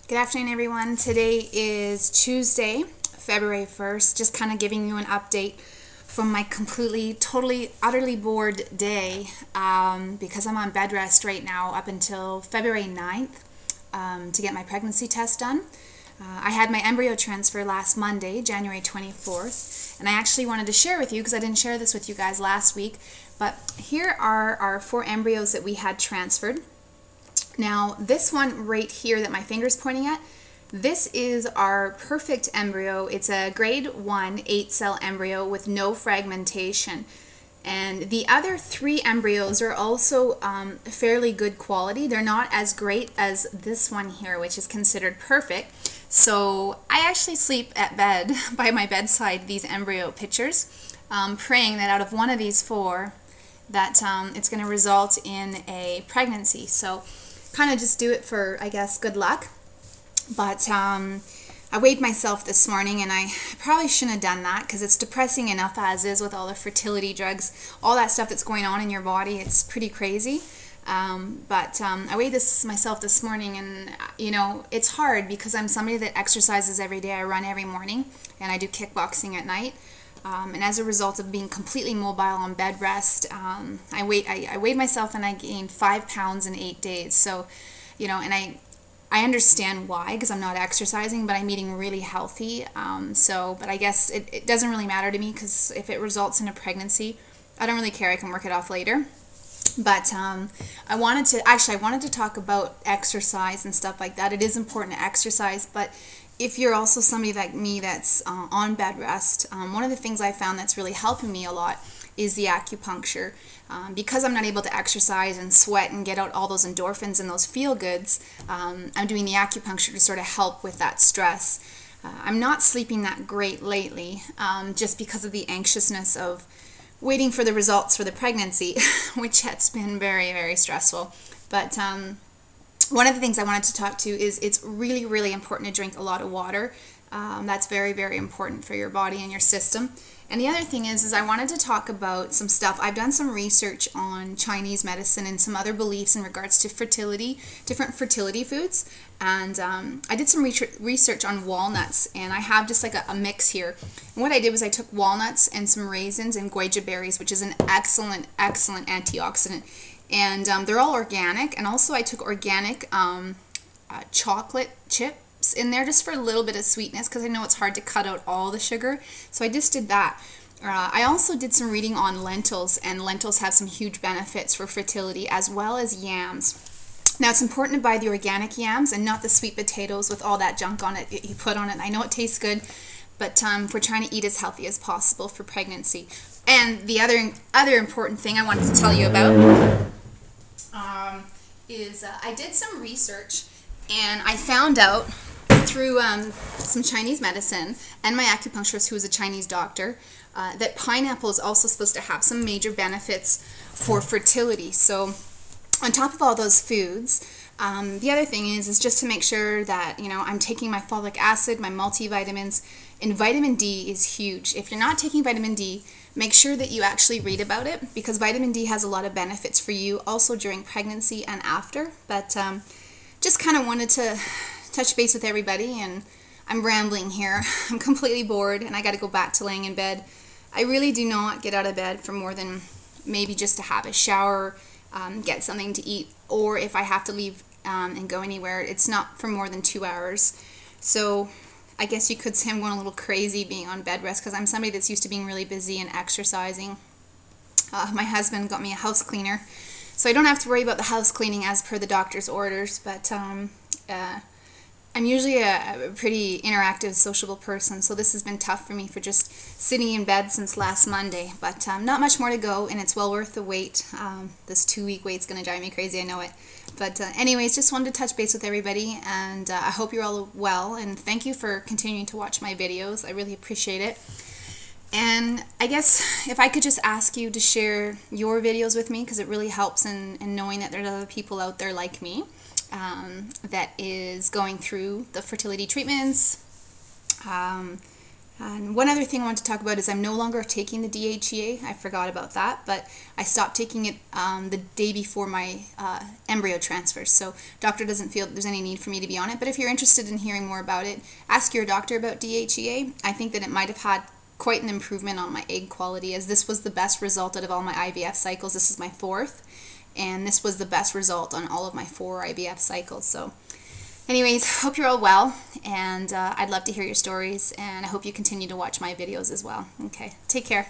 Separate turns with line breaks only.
Good afternoon, everyone. Today is Tuesday, February 1st. Just kind of giving you an update from my completely, totally, utterly bored day because I'm on bed rest right now up until February 9th to get my pregnancy test done. I had my embryo transfer last Monday, January 24th, and I actually wanted to share with you because I didn't share this with you guys last week, but here are our 4 embryos that we had transferred. Now, this one right here that my finger's pointing at, this is our perfect embryo. It's a grade 1 8-cell embryo with no fragmentation. And the other 3 embryos are also fairly good quality. They're not as great as this one here, which is considered perfect. So I actually sleep at bed by my bedside these embryo pictures, praying that out of one of these 4 that it's going to result in a pregnancy. So kind of just do it for, I guess, good luck. But I weighed myself this morning, and I probably shouldn't have done that because it's depressing enough as is with all the fertility drugs, all that stuff that's going on in your body. It's pretty crazy. I weighed myself this morning, and you know, it's hard because I'm somebody that exercises every day. I run every morning, and I do kickboxing at night. And as a result of being completely mobile on bed rest, I weighed myself and I gained 5 pounds in 8 days. So, you know, and I understand why, because I'm not exercising, but I'm eating really healthy. But I guess it doesn't really matter to me because if it results in a pregnancy, I don't really care. I can work it off later. But I wanted to talk about exercise and stuff like that. It is important to exercise, but if you're also somebody like me that's on bed rest, one of the things I found that's really helping me a lot is the acupuncture. Because I'm not able to exercise and sweat and get out all those endorphins and those feel-goods, I'm doing the acupuncture to sort of help with that stress. I'm not sleeping that great lately just because of the anxiousness of waiting for the results for the pregnancy, which has been very, very stressful. But one of the things I wanted to talk to is it's really, really important to drink a lot of water. That's very, very important for your body and your system. And the other thing is I wanted to talk about some stuff. I've done some research on Chinese medicine and some other beliefs in regards to fertility, different fertility foods. And I did some research on walnuts, and I have just like a mix here. And what I did was I took walnuts and some raisins and goji berries, which is an excellent, excellent antioxidant. And they're all organic, and also I took organic chocolate chips in there just for a little bit of sweetness because I know it's hard to cut out all the sugar, so I just did that. I also did some reading on lentils, and lentils have some huge benefits for fertility, as well as yams. Now, it's important to buy the organic yams and not the sweet potatoes with all that junk on it that you put on it. I know it tastes good, but we're trying to eat as healthy as possible for pregnancy. And the other important thing I wanted to tell you about is I did some research, and I found out through some Chinese medicine and my acupuncturist, who is a Chinese doctor, that pineapple is also supposed to have some major benefits for fertility. So on top of all those foods, the other thing is just to make sure that, you know, I'm taking my folic acid, my multivitamins, and vitamin D is huge. If you're not taking vitamin D, make sure that you actually read about it, because vitamin D has a lot of benefits for you also during pregnancy and after. But just kind of wanted to touch base with everybody, and I'm rambling here. I'm completely bored, and I got to go back to laying in bed. I really do not get out of bed for more than maybe just to have a shower, get something to eat, or if I have to leave and go anywhere, it's not for more than 2 hours. So I guess you could say I'm going a little crazy being on bed rest because I'm somebody that's used to being really busy and exercising. My husband got me a house cleaner, so I don't have to worry about the house cleaning as per the doctor's orders, but I'm usually a pretty interactive, sociable person, so this has been tough for me for just sitting in bed since last Monday. But not much more to go, and it's well worth the wait. This 2-week wait's going to drive me crazy, I know it. But anyways, just wanted to touch base with everybody, and I hope you're all well, and thank you for continuing to watch my videos. I really appreciate it. And I guess if I could just ask you to share your videos with me, because it really helps in knowing that there's other people out there like me that is going through the fertility treatments, And one other thing I want to talk about is I'm no longer taking the DHEA. I forgot about that, but I stopped taking it the day before my embryo transfers. So doctor doesn't feel there's any need for me to be on it. But if you're interested in hearing more about it, ask your doctor about DHEA. I think that it might have had quite an improvement on my egg quality, as this was the best result out of all my IVF cycles. This is my 4th, and this was the best result on all of my 4 IVF cycles. So anyways, hope you're all well, and I'd love to hear your stories, and I hope you continue to watch my videos as well. Okay, take care.